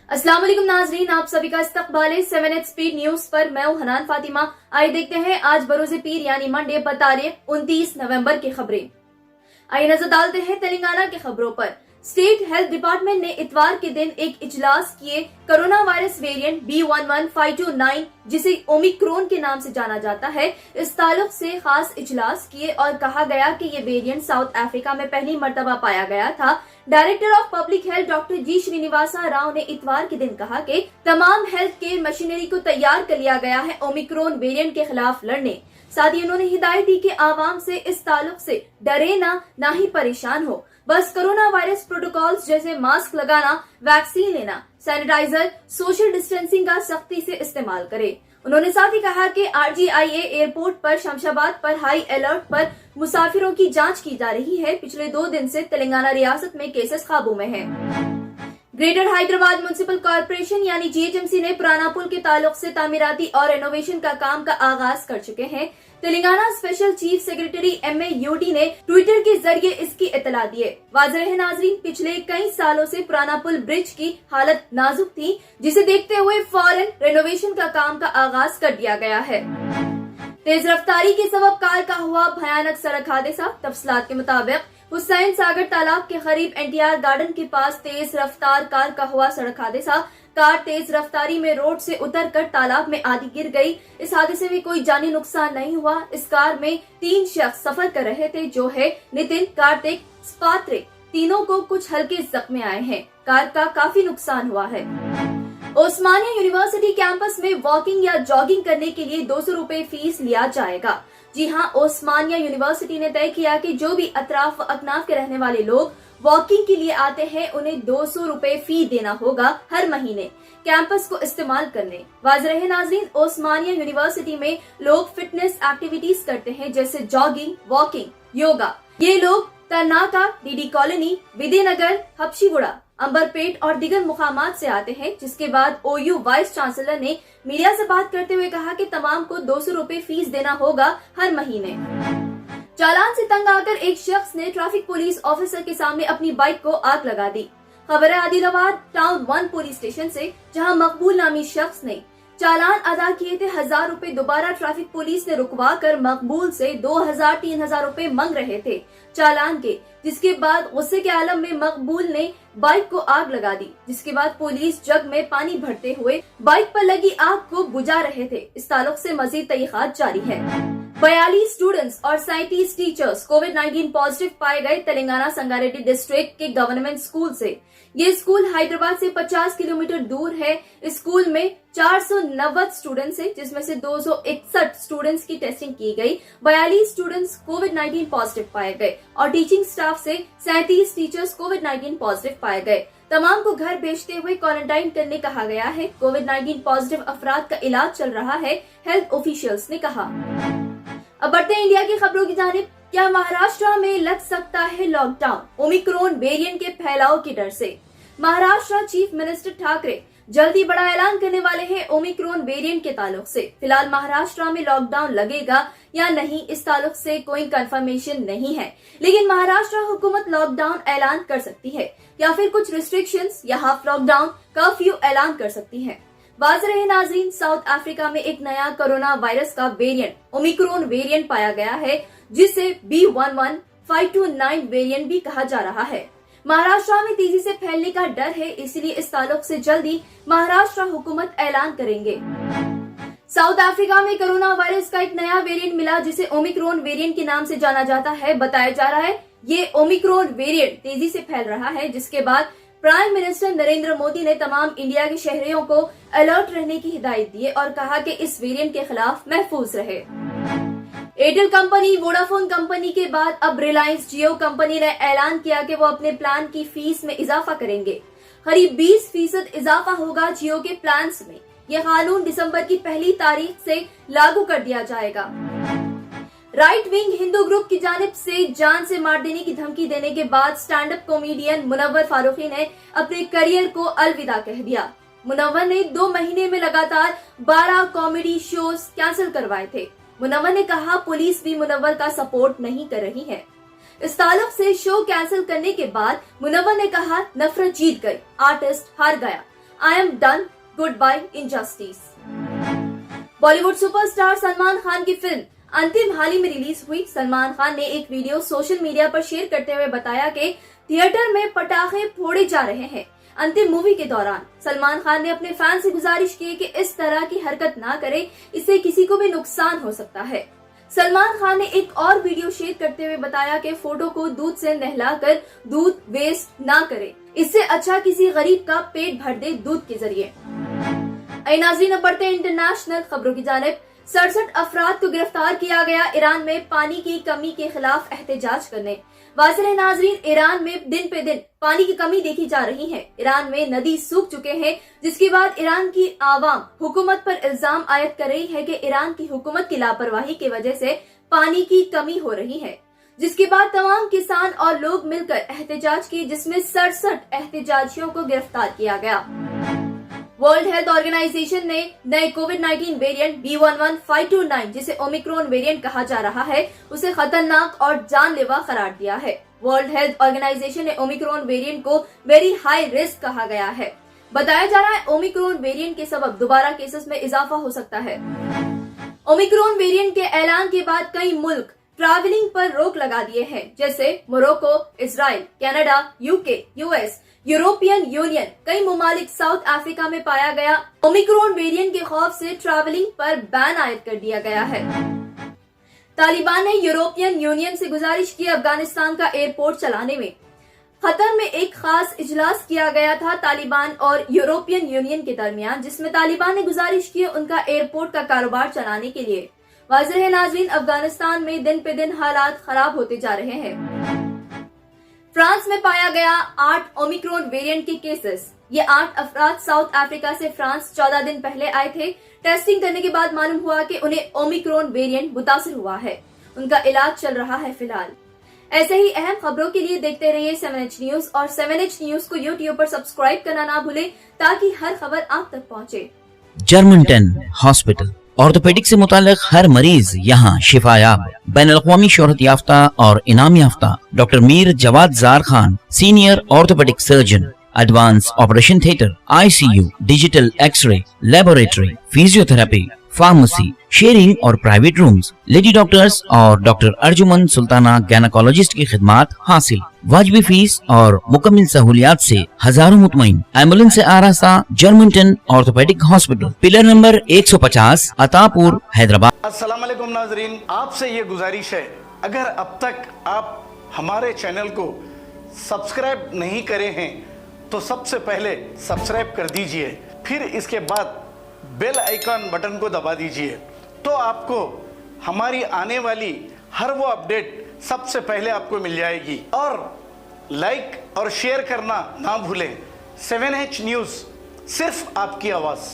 अस्सलाम वालेकुम नाजरीन, आप सभी का इस्तकबाल है 7 स्पीड न्यूज पर। मैं हूं हनान फातिमा। आइए देखते हैं आज बरोज़े पीर यानी मंडे बतारीख 29 नवंबर की खबरें। आइए नजर डालते हैं तेलंगाना की खबरों पर। स्टेट हेल्थ डिपार्टमेंट ने इतवार के दिन एक इजलास किए कोरोना वायरस वेरिएंट B11529 जिसे ओमिक्रॉन के नाम से जाना जाता है, इस ताल्लुक से खास इजलास किए और कहा गया कि ये वेरिएंट साउथ अफ्रीका में पहली मर्तबा पाया गया था। Director of public health doctor G Srinivasa Rao ने इतवार के दिन कहा कि तमाम हेल्थ केयर मशीनरी को तैयार कर लिया गया है ओमिक्रॉन वेरिएंट के खिलाफ लड़ने। साथ ही उन्होंने हिदायत दी कि आवाम से इस ताल्लुक से डरे ना ही परेशान हो, बस कोरोना वायरस प्रोटोकॉल्स जैसे मास्क लगाना, वैक्सीन लेना, सैनिटाइजर, सोशल डिस्टेंसिंग का सख्ती से इस्तेमाल करे। उन्होंने साथ ही कहा कि RGIA एयरपोर्ट पर शमशाबाद पर हाई अलर्ट पर मुसाफिरों की जांच की जा रही है। पिछले 2 दिन से तेलंगाना रियासत में केसेस काबू में है। ग्रेटर हैदराबाद म्युनिसिपल कॉर्पोरेशन यानी GHMC ने पुराना पुल के ताल्लुक से तामीराती और रेनोवेशन का काम का आगाज कर चुके हैं। Telangana special chief secretary MAUD ने ट्विटर के जरिए इसकी इतला दी है। वाज़ेह रहे नाज़रीन, पिछले कई सालों से पुराना पुल ब्रिज की हालत नाजुक थी, जिसे देखते हुए फौरन रेनोवेशन का काम का आगाज कर दिया गया है। तेज रफ्तारी के सबब कार का हुआ भयानक सड़क हादसा। तफसीलात के मुताबिक हुसैन सागर तालाब के करीब NTR गार्डन के पास तेज रफ्तार कार का हुआ सड़क हादसा। कार तेज रफ्तारी में रोड से उतरकर तालाब में आधी गिर गई। इस हादसे में कोई जानी नुकसान नहीं हुआ। इस कार में 3 शख्स सफर कर रहे थे, जो है नितिन, कार्तिक, स्पात्रे। तीनों को कुछ हल्के जख्म आए हैं। कार का काफी नुकसान हुआ है। ओस्मानिया यूनिवर्सिटी कैंपस में वॉकिंग या जॉगिंग करने के लिए 200 रुपए फीस लिया जाएगा। जी हां, ओस्मानिया यूनिवर्सिटी ने तय किया कि जो भी अतराफ व अकनाफ के रहने वाले लोग वॉकिंग के लिए आते हैं, उन्हें 200 रुपए फी देना होगा हर महीने कैंपस को इस्तेमाल करने। वाज़ेह रहे नाज़रीन, ओस्मानिया यूनिवर्सिटी में लोग फिटनेस एक्टिविटीज करते हैं जैसे जॉगिंग, वॉकिंग, योगा। ये लोग तरनाका, DD कॉलोनी, विद्यानगर, हबशीगुड़ा, अंबरपेट और दिगर मुकामात से आते हैं। जिसके बाद OU वाइस चांसलर ने मीडिया से बात करते हुए कहा कि तमाम को 200 रुपए फीस देना होगा हर महीने। चालान से तंग आकर एक शख्स ने ट्रैफिक पुलिस ऑफिसर के सामने अपनी बाइक को आग लगा दी। खबर है आदिलाबाद टाउन 1 पुलिस स्टेशन से, जहां मकबूल नामी शख्स ने चालान अदा किए थे 1000 रुपए। दोबारा ट्रैफिक पुलिस ने रुकवा कर मकबूल से 2000-3000 रुपए मांग रहे थे चालान के। जिसके बाद गुस्से के आलम में मकबूल ने बाइक को आग लगा दी। जिसके बाद पुलिस जग में पानी भरते हुए बाइक पर लगी आग को बुझा रहे थे। इस ताल्लुक से मजीद तहकीकात जारी है। 42 स्टूडेंट्स और 37 टीचर्स कोविड-19 पॉजिटिव पाए गए तेलंगाना संगारेड्डी डिस्ट्रिक्ट के गवर्नमेंट स्कूल से। ये स्कूल हैदराबाद से 50 किलोमीटर दूर है। इस स्कूल में 490 स्टूडेंट्स हैं, जिसमें से 261 स्टूडेंट्स की टेस्टिंग की गई। 42 स्टूडेंट्स कोविड-19 पॉजिटिव पाए गए और टीचिंग स्टाफ से 37 टीचर्स कोविड-19 पॉजिटिव पाए गए। तमाम को घर भेजते हुए क्वारंटाइन करने कहा गया है। कोविड-19 पॉजिटिव अफराद का इलाज चल रहा है, हेल्थ ऑफिशियल्स ने कहा। अब बढ़ते हैं इंडिया की खबरों की जानिब। क्या महाराष्ट्र में लग सकता है लॉकडाउन ओमिक्रॉन वेरिएंट के फैलाव के डर से? महाराष्ट्र चीफ मिनिस्टर ठाकरे जल्दी बड़ा ऐलान करने वाले हैं ओमिक्रॉन वेरिएंट के ताल्लुक से। फिलहाल महाराष्ट्र में लॉकडाउन लगेगा या नहीं, इस ताल्लुक से कोई कंफर्मेशन नहीं है, लेकिन महाराष्ट्र हुकूमत लॉकडाउन ऐलान कर सकती है या फिर कुछ रिस्ट्रिक्शंस या हाफ लॉकडाउन, कर्फ्यू ऐलान कर सकती है। वाज़ेह रहे नाज़रीन, साउथ अफ्रीका में एक नया कोरोना वायरस का वेरिएंट ओमिक्रॉन वेरिएंट पाया गया है, जिसे B11529 वेरिएंट भी कहा जा रहा है। महाराष्ट्र में तेजी से फैलने का डर है, इसलिए इस ताल्लुक से जल्दी महाराष्ट्र हुकूमत ऐलान करेंगे। साउथ अफ्रीका में कोरोना वायरस का एक नया वेरिएंट मिला, जिसे ओमिक्रॉन वेरिएंट के नाम से जाना जाता है। बताया जा रहा है ये ओमिक्रॉन वेरिएंट तेजी से फैल रहा है, जिसके बाद प्राइम मिनिस्टर नरेंद्र मोदी ने तमाम इंडिया के शहरियों को अलर्ट रहने की हिदायत दी और कहा कि इस वेरिएंट के खिलाफ महफूज रहे। एयरटेल कंपनी, वोडाफोन कंपनी के बाद अब रिलायंस जियो कंपनी ने ऐलान किया कि वो अपने प्लान की फीस में इजाफा करेंगे। करीब 20% इजाफा होगा जियो के प्लान्स में। यह कानून दिसंबर की पहली तारीख से लागू कर दिया जाएगा। राइट विंग हिंदू ग्रुप की जानिब से जान से मार देने की धमकी देने के बाद stand up comedian Munawar Faruqui ने अपने करियर को अलविदा कह दिया। मुनव्वर ने 2 महीने में लगातार 12 कॉमेडी शोज कैंसिल करवाए थे। मुनव्वर ने कहा पुलिस भी मुनव्वर का सपोर्ट नहीं कर रही है। इस ताल्लुक से शो कैंसिल करने के बाद मुनव्वर ने कहा नफरत जीत गई, आर्टिस्ट हार गया। I am done. Goodbye injustice. Bollywood superstar Salman Khan की फिल्म अंतिम हाल ही में रिलीज हुई। सलमान खान ने एक वीडियो सोशल मीडिया पर शेयर करते हुए बताया कि थिएटर में पटाखे फोड़े जा रहे हैं। अंतिम मूवी के दौरान सलमान खान ने अपने फैन से गुजारिश की कि इस तरह की हरकत ना करें, इससे किसी को भी नुकसान हो सकता है। सलमान खान ने एक और वीडियो शेयर करते हुए बताया कि फोटो को दूध से नहलाकर दूध वेस्ट ना करें, इससे अच्छा किसी गरीब का पेट भर दे दूध के जरिए। नाज़रीन, अब बढ़ते हैं इंटरनेशनल खबरों की जानिब। 67 अफराद को गिरफ्तार किया गया ईरान में पानी की कमी के खिलाफ एहतजाज करने। वाज़ेह है नाज़रीन, ईरान में दिन पे दिन पानी की कमी देखी जा रही है। ईरान में नदी सूख चुके हैं, जिसके बाद ईरान की आवाम हुकूमत पर इल्जाम आयद कर रही है कि ईरान की हुकूमत की लापरवाही की वजह से पानी की कमी हो रही है। जिसके बाद तमाम किसान और लोग मिलकर एहतजाज किए, जिसमें 67 एहतजाजियों को गिरफ्तार किया गया। वर्ल्ड हेल्थ ऑर्गेनाइजेशन ने नए कोविड-19 वेरिएंट B11529, जिसे ओमिक्रॉन वेरिएंट कहा जा रहा है, उसे खतरनाक और जानलेवा करार दिया है। वर्ल्ड हेल्थ ऑर्गेनाइजेशन ने ओमिक्रॉन वेरिएंट को वेरी हाई रिस्क कहा गया है। बताया जा रहा है ओमिक्रॉन वेरिएंट के सबब दोबारा केसेस में इजाफा हो सकता है। ओमिक्रॉन वेरिएंट के ऐलान के बाद कई मुल्क ट्रैवलिंग पर रोक लगा दिए हैं, जैसे Morocco, Israel, Canada, UK, US, European union. कई ममालिक साउथ अफ्रीका में पाया गया ओमिक्रॉन वेरिएंट के खौफ से ट्रैवलिंग पर बैन आयद कर दिया गया है। तालिबान ने यूरोपियन यूनियन से गुजारिश की अफगानिस्तान का एयरपोर्ट चलाने में। कतर में एक खास इजलास किया गया था तालिबान और यूरोपियन यूनियन के दरमियान, जिसमें तालिबान ने गुजारिश की उनका एयरपोर्ट का कारोबार चलाने के लिए। वाज़ेह है नाज़रीन, अफगानिस्तान में दिन पे दिन हालात खराब होते जा रहे हैं। फ्रांस में पाया गया 8 ओमिक्रॉन वेरिएंट के केसेस। ये 8 अफराद साउथ अफ्रीका से फ्रांस 14 दिन पहले आए थे। टेस्टिंग करने के बाद मालूम हुआ कि उन्हें ओमिक्रॉन वेरिएंट मुतासिर हुआ है। उनका इलाज चल रहा है फिलहाल। ऐसे ही अहम खबरों के लिए देखते रहिए 7H न्यूज और 7H न्यूज को YouTube पर सब्सक्राइब करना ना भूलें, ताकि हर खबर आप तक पहुंचे। जर्मनटन हॉस्पिटल ऑर्थोपेडिक से मुताल्लिक हर मरीज यहाँ शिफायाब। बैनुल-अक़वामी शोहरत याफ्ता और इनाम याफ्ता doctor Mir Jawad Zar Khan, senior orthopaedic surgeon, advance operation theatre, ICU, digital x-ray, laboratory, physiotherapy, pharmacy, sharing और प्राइवेट रूम्स, लेडी डॉक्टर्स और डॉक्टर अर्जुमन सुल्ताना गैनकोलॉजिस्ट की खिदमात हासिल। वाजिबी फीस और मुकम्मल सहूलियात से हजारों मुतमईन। एम्बुलेंस से आरास्ता Germanton orthopaedic hospital, pillar number 150, Attapur, Hyderabad. अस्सलाम वालेकुम नाजरीन, आपसे ये गुजारिश है, अगर अब तक आप हमारे चैनल को सब्सक्राइब नहीं करे हैं तो सबसे पहले सब्सक्राइब कर दीजिए, फिर इसके बाद बेल आइकन बटन को दबा दीजिए, तो आपको हमारी आने वाली हर वो अपडेट सबसे पहले आपको मिल जाएगी। और लाइक और शेयर करना ना भूलें। 7H न्यूज़, सिर्फ आपकी आवाज़।